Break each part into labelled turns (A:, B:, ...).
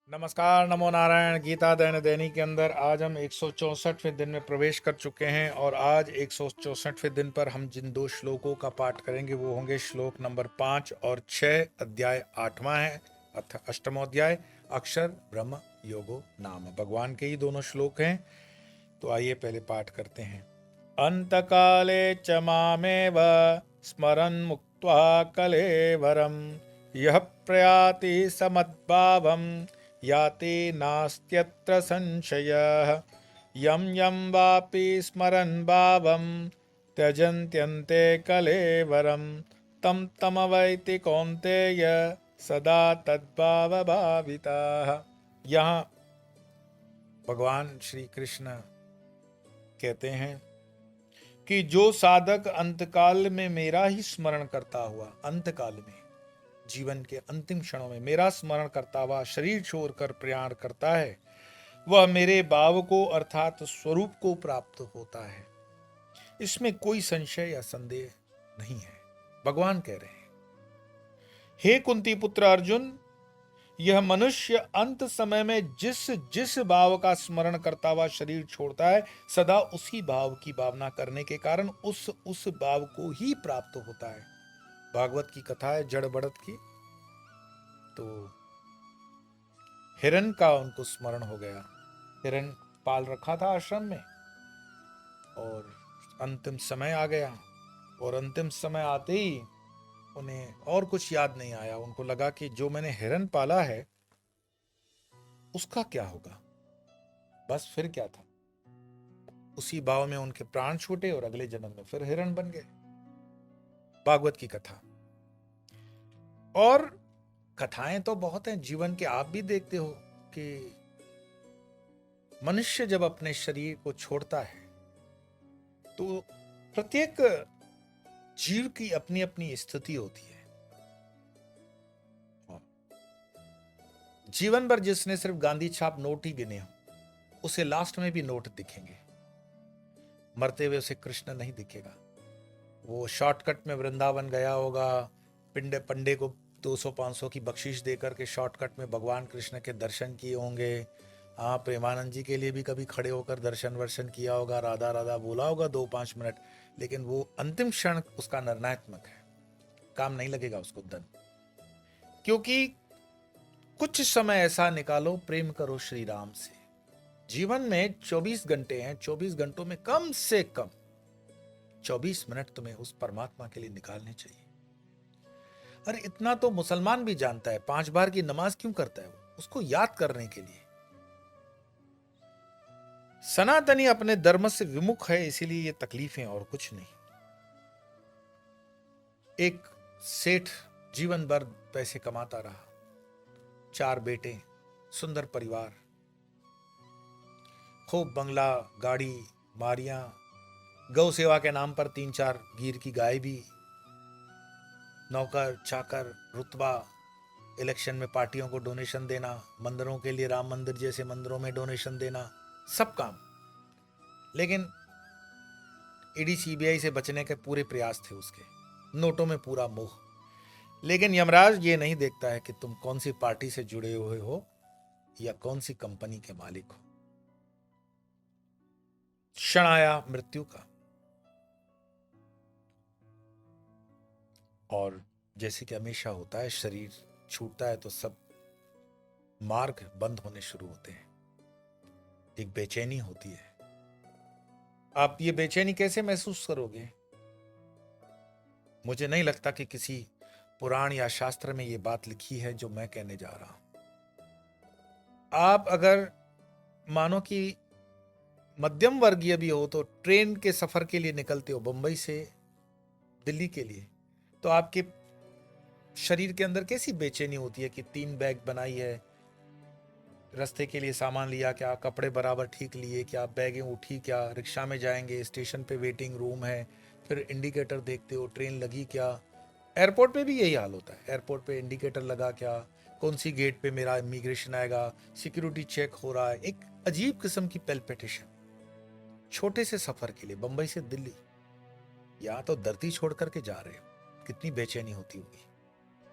A: नमस्कार, नमो नारायण। गीता दैनिक दैनिक के अंदर आज हम 164वें दिन में प्रवेश कर चुके हैं और आज 164वें दिन पर हम जिन दो श्लोकों का पाठ करेंगे वो होंगे श्लोक नंबर 5 और 6। अध्याय 8वां है अथ अष्टमो अध्याय, अक्षर ब्रह्म योगो नाम। भगवान के ही दोनों श्लोक हैं, तो आइए पहले पाठ करते हैं। अंतकाले च मामेव स्मरन् मुक्त्वा कलेवरम् यः प्रयाति समद्भावम् याति नास्त्यत्र संशयः। यं यं वापि स्मरन् भावं त्यजन्त्यन्ते कलेवरं तं तमवैति कौन्तेय सदा तद्भावभाविताः। यहाँ भगवान श्री कृष्ण कहते हैं कि जो साधक अंतकाल में मेरा ही स्मरण करता हुआ, अंतकाल में जीवन के अंतिम क्षणों में मेरा स्मरण करता हुआ शरीर छोड़कर प्रयाण करता है, वह मेरे भाव को अर्थात स्वरूप को प्राप्त होता है। इसमें कोई संशय या संदेह नहीं है। भगवान कह रहे हैं, हे कुंती पुत्र अर्जुन, यह मनुष्य अंत समय में जिस जिस भाव का स्मरण करता हुआ शरीर छोड़ता है, सदा उसी भाव की भावना करने के कारण उस भाव को ही प्राप्त होता है। भागवत की कथा है जड़ बढ़त की। तो हिरण का उनको स्मरण हो गया। हिरण पाल रखा था आश्रम में और अंतिम समय आ गया, और अंतिम समय आते ही उन्हें और कुछ याद नहीं आया। उनको लगा कि जो मैंने हिरण पाला है उसका क्या होगा। बस फिर क्या था, उसी भाव में उनके प्राण छूटे और अगले जन्म में फिर हिरण बन गए। भागवत की कथा। और कथाएं तो बहुत हैं जीवन के। आप भी देखते हो कि मनुष्य जब अपने शरीर को छोड़ता है तो प्रत्येक जीव की अपनी अपनी स्थिति होती है। जीवन भर जिसने सिर्फ गांधी छाप नोट ही गिने हो, उसे लास्ट में भी नोट दिखेंगे, मरते हुए उसे कृष्ण नहीं दिखेगा। वो शॉर्टकट में वृंदावन गया होगा, पंडे को 200-500 की बख्शीश देकर के शॉर्टकट में भगवान कृष्ण के दर्शन किए होंगे। हाँ, प्रेमानंद जी के लिए भी कभी खड़े होकर दर्शन वर्शन किया होगा, राधा राधा बोला होगा 2-5 मिनट, लेकिन वो अंतिम क्षण उसका निर्णयात्मक है। काम नहीं लगेगा उसको धन, क्योंकि कुछ समय ऐसा निकालो, प्रेम करो श्री राम से। जीवन में 24 घंटे हैं, 24 घंटों में कम से कम 24 मिनट तुम्हें उस परमात्मा के लिए निकालने चाहिए। अरे इतना तो मुसलमान भी जानता है, 5 बार की नमाज क्यों करता है? वो उसको याद करने के लिए। सनातनी अपने धर्म से विमुख है, इसीलिए ये तकलीफें, और कुछ नहीं। एक सेठ जीवन भर पैसे कमाता रहा, 4 बेटे, सुंदर परिवार, खूब बंगला, गाड़ी, मारियां, गौ सेवा के नाम पर 3-4 गीर की गाय भी, नौकर चाकर, रुतबा, इलेक्शन में पार्टियों को डोनेशन देना, मंदिरों के लिए, राम मंदिर जैसे मंदिरों में डोनेशन देना, सब काम। लेकिन ईडी सीबीआई से बचने के पूरे प्रयास थे उसके, नोटों में पूरा मोह। लेकिन यमराज ये नहीं देखता है कि तुम कौन सी पार्टी से जुड़े हुए हो या कौन सी कंपनी के मालिक हो। क्षण आया मृत्यु का, और जैसे कि हमेशा होता है, शरीर छूटता है तो सब मार्ग बंद होने शुरू होते हैं। एक बेचैनी होती है। आप ये बेचैनी कैसे महसूस करोगे? मुझे नहीं लगता कि किसी पुराण या शास्त्र में ये बात लिखी है जो मैं कहने जा रहा हूं। आप अगर मानो कि मध्यम वर्गीय भी हो तो ट्रेन के सफर के लिए निकलते हो बंबई से दिल्ली के लिए, तो आपके शरीर के अंदर कैसी बेचैनी होती है कि 3 बैग बनाई है, रास्ते के लिए सामान लिया क्या, कपड़े बराबर ठीक लिए क्या, बैगें उठी क्या, रिक्शा में जाएंगे, स्टेशन पे वेटिंग रूम है, फिर इंडिकेटर देखते हो, ट्रेन लगी क्या। एयरपोर्ट पे भी यही हाल होता है। एयरपोर्ट पे इंडिकेटर लगा क्या, कौन सी गेट पे मेरा इमिग्रेशन आएगा, सिक्योरिटी चेक हो रहा है। एक अजीब किस्म की पेल्पिटेशन। छोटे से सफर के लिए बंबई से दिल्ली, या तो धरती छोड़ करके जा रहे हो, कितनी बेचैनी होती होगी।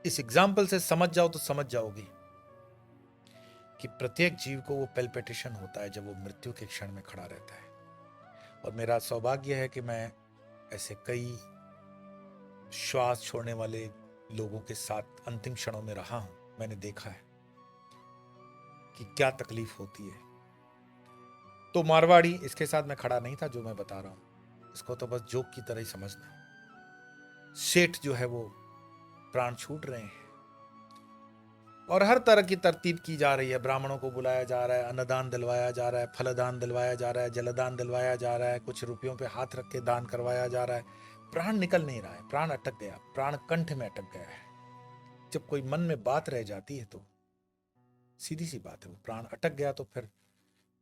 A: इस एग्जाम्पल से समझ जाओ तो समझ जाओगे कि प्रत्येक जीव को वो पेल्पिटेशन होता है जब वो मृत्यु के क्षण में खड़ा रहता है। और मेरा सौभाग्य है कि मैं ऐसे कई श्वास छोड़ने वाले लोगों के साथ अंतिम क्षणों में रहा हूं। मैंने देखा है कि क्या तकलीफ होती है। तो मारवाड़ी, इसके साथ मैं खड़ा नहीं था जो मैं बता रहा हूं, इसको तो बस जोक की तरह ही समझना। सेठ जो है वो प्राण छूट रहे हैं और हर तरह की तरतीब की जा रही है। ब्राह्मणों को बुलाया जा रहा है, अन्नदान दिलवाया जा रहा है, फलदान दिलवाया जा रहा है, जलदान दिलवाया जा रहा है, कुछ रुपयों पे हाथ रख के दान करवाया जा रहा है। प्राण निकल नहीं रहा है, प्राण अटक गया, प्राण कंठ में अटक गया है। जब कोई मन में बात रह जाती है तो सीधी सी बात है, वो प्राण अटक गया तो फिर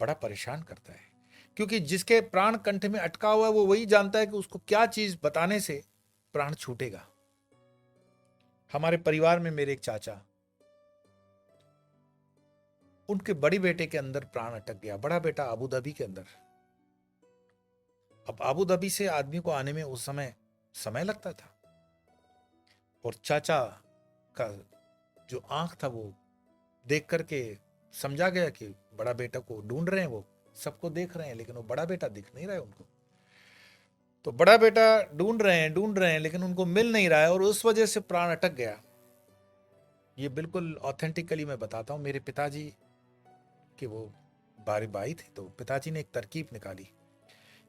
A: बड़ा परेशान करता है। क्योंकि जिसके प्राण कंठ में अटका हुआ है वो वही जानता है कि उसको क्या चीज बताने से प्राण छूटेगा। हमारे परिवार में मेरे एक चाचा, उनके बड़ी बेटे के अंदर प्राण अटक गया। बड़ा बेटा अबू धाबी के अंदर। अब अबू धाबी से आदमी को आने में उस समय लगता था, और चाचा का जो आंख था वो देख करके समझा गया कि बड़ा बेटा को ढूंढ रहे हैं, वो सबको देख रहे हैं लेकिन वो बड़ा बेटा दिख नहीं रहा है उनको। तो बड़ा बेटा ढूंढ रहे हैं लेकिन उनको मिल नहीं रहा है, और उस वजह से प्राण अटक गया। ये बिल्कुल ऑथेंटिकली मैं बताता हूँ। मेरे पिताजी कि वो बाई थे, तो पिताजी ने एक तरकीब निकाली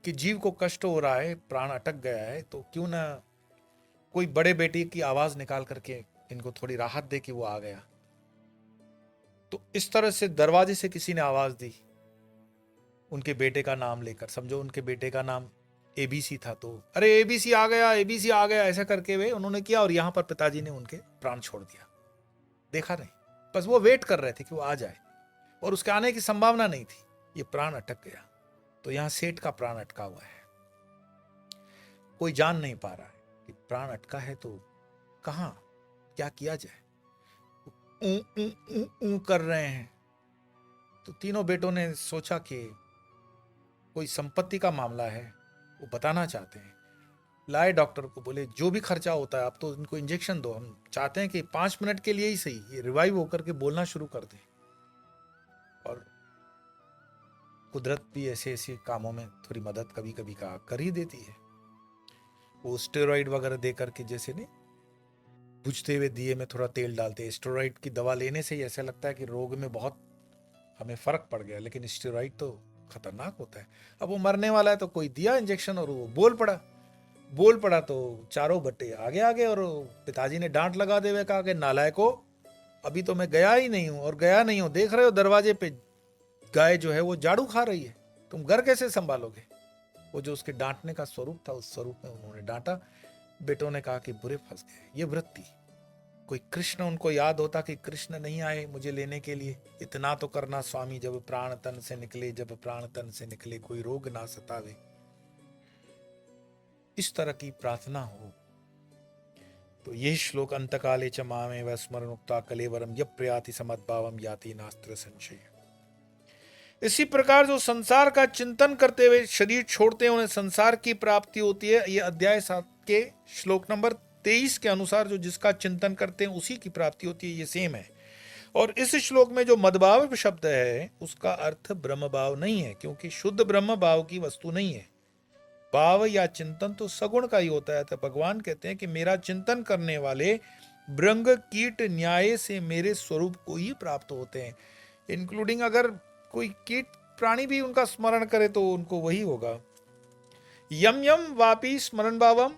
A: कि जीव को कष्ट हो रहा है, प्राण अटक गया है, तो क्यों ना कोई बड़े बेटे की आवाज निकाल करके इनको थोड़ी राहत दे कि वो आ गया। तो इस तरह से दरवाजे से किसी ने आवाज दी उनके बेटे का नाम लेकर। समझो उनके बेटे का नाम एबीसी था, तो अरे एबीसी आ गया, एबीसी आ गया, ऐसा करके वे उन्होंने किया, और यहां पर पिताजी ने उनके प्राण छोड़ दिया। देखा नहीं, बस वो वेट कर रहे थे कि वो आ जाए, और उसके आने की संभावना नहीं थी। ये प्राण अटक गया। तो यहां सेठ का प्राण अटका हुआ है। कोई जान नहीं पा रहा है कि प्राण अटका है तो कहां क्या किया जाए। ऊ ऊ ऊ ऊ कर रहे हैं। तो तीनों बेटों ने सोचा कि कोई संपत्ति का मामला है, वो बताना चाहते हैं। लाए डॉक्टर को, बोले जो भी खर्चा होता है आप तो इनको इंजेक्शन दो, हम चाहते हैं कि 5 मिनट के लिए ही सही ये रिवाइव होकर के बोलना शुरू कर दे। और कुदरत भी ऐसे ऐसे कामों में थोड़ी मदद कभी कभी का कर ही देती है। वो स्टेरॉइड वगैरह दे करके, जैसे नहीं बुझते हुए दिए में थोड़ा तेल डालते हैं। स्टेरॉइड की दवा लेने से ही ऐसा लगता है कि रोग में बहुत हमें फर्क पड़ गया, लेकिन स्टेरॉइड तो खतरनाक होता है। अब वो मरने वाला है तो कोई दिया इंजेक्शन और वो बोल पड़ा तो चारों बट्टे आगे आगे। और पिताजी ने डांट लगा दे हुए कहा कि नालायको, अभी तो मैं गया ही नहीं हूं, और गया नहीं हूं, देख रहे हो दरवाजे पे गाय जो है वो झाड़ू खा रही है, तुम घर कैसे संभालोगे। वो जो उसके डांटने का स्वरूप था, उस स्वरूप में उन्होंने डांटा। बेटों ने कहा कि बुरे फंस गए, ये वृत्ति। कोई कृष्ण उनको याद होता कि कृष्ण नहीं आए मुझे लेने के लिए, इतना तो करना स्वामी जब प्राण तन से निकले, जब प्राण तन से निकले कोई रोग ना सतावे। इस तरह की प्रार्थना हो तो यह श्लोक अंतकाले च मामे व स्मरणुक्ता कलेवरम यप प्रयाति समद्भावम याति नास्त्र संशय। इसी प्रकार जो संसार का चिंतन करते हुए शरीर छोड़ते हैं उन्हें संसार की प्राप्ति होती है। यह अध्याय 7 के श्लोक नंबर 23 के अनुसार जो जिसका चिंतन करते हैं उसी की प्राप्ति होती है, ये सेम है। और इस श्लोक में जो मदभाव शब्द है उसका अर्थ ब्रह्म भाव नहीं है, क्योंकि शुद्ध ब्रह्म भाव की वस्तु नहीं है। भाव या चिंतन तो सगुण का ही होता है। तो भगवान कहते हैं कि मेरा चिंतन करने वाले ब्रंग कीट न्याय से मेरे स्वरूप को ही प्राप्त होते हैं। इंक्लूडिंग अगर कोई कीट प्राणी भी उनका स्मरण करे तो उनको वही होगा। यम यम वापी स्मरण भावम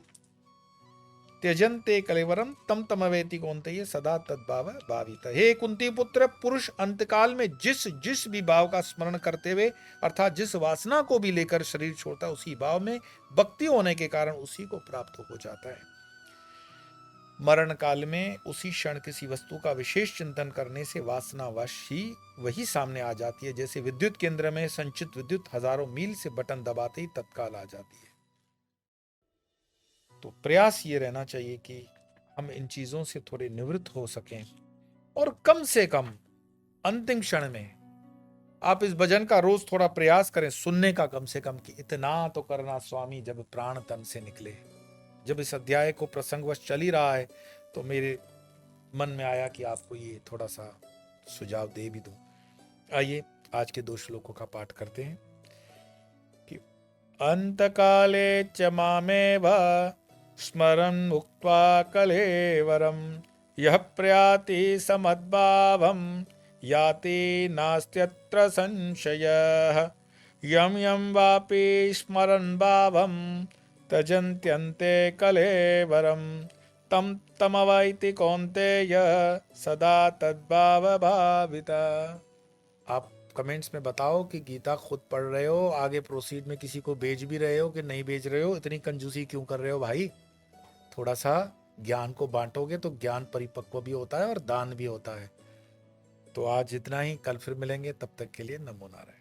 A: त्यजन्ते कलेवरम तम तमवेति कौन्तेय सदा तद्भाव भावित। हे कुंती पुत्र, पुरुष अंतकाल में जिस जिस भी भाव का स्मरण करते हुए अर्थात जिस वासना को भी लेकर शरीर छोड़ता है उसी भाव में भक्ति होने के कारण उसी को प्राप्त हो जाता है। मरण काल में उसी क्षण किसी वस्तु का विशेष चिंतन करने से वासनावश ही वही सामने आ जाती है। जैसे विद्युत केंद्र में संचित विद्युत हजारों मील से बटन दबाते ही तत्काल आ जाती है। तो प्रयास ये रहना चाहिए कि हम इन चीजों से थोड़े निवृत्त हो सकें, और कम से कम अंतिम क्षण में आप इस भजन का रोज थोड़ा प्रयास करें सुनने का, कम से कम कि इतना तो करना स्वामी जब प्राण तन से निकले। जब इस अध्याय को प्रसंगवश चल ही रहा है तो मेरे मन में आया कि आपको ये थोड़ा सा सुझाव दे भी दूं। आइए आज के 2 श्लोकों का पाठ करते हैं कि अंतकाले च मामेव स्मरन् मुक्त्वा कलेवरम यः प्रयाति समद्भावं याति नास्त्यत्र संशयः यं यं वापि स्मरन् भावं त्यजन्त्यन्ते कलेवरं तं तमवैति कौन्तेय सदा तद्भाव भाविता। आप कमेंट्स में बताओ कि गीता खुद पढ़ रहे हो, आगे प्रोसीड में किसी को भेज भी रहे हो कि नहीं भेज रहे हो, इतनी कंजूसी क्यों कर रहे हो भाई। थोड़ा सा ज्ञान को बांटोगे तो ज्ञान परिपक्व भी होता है और दान भी होता है। तो आज इतना ही, कल फिर मिलेंगे, तब तक के लिए नमो नारायण।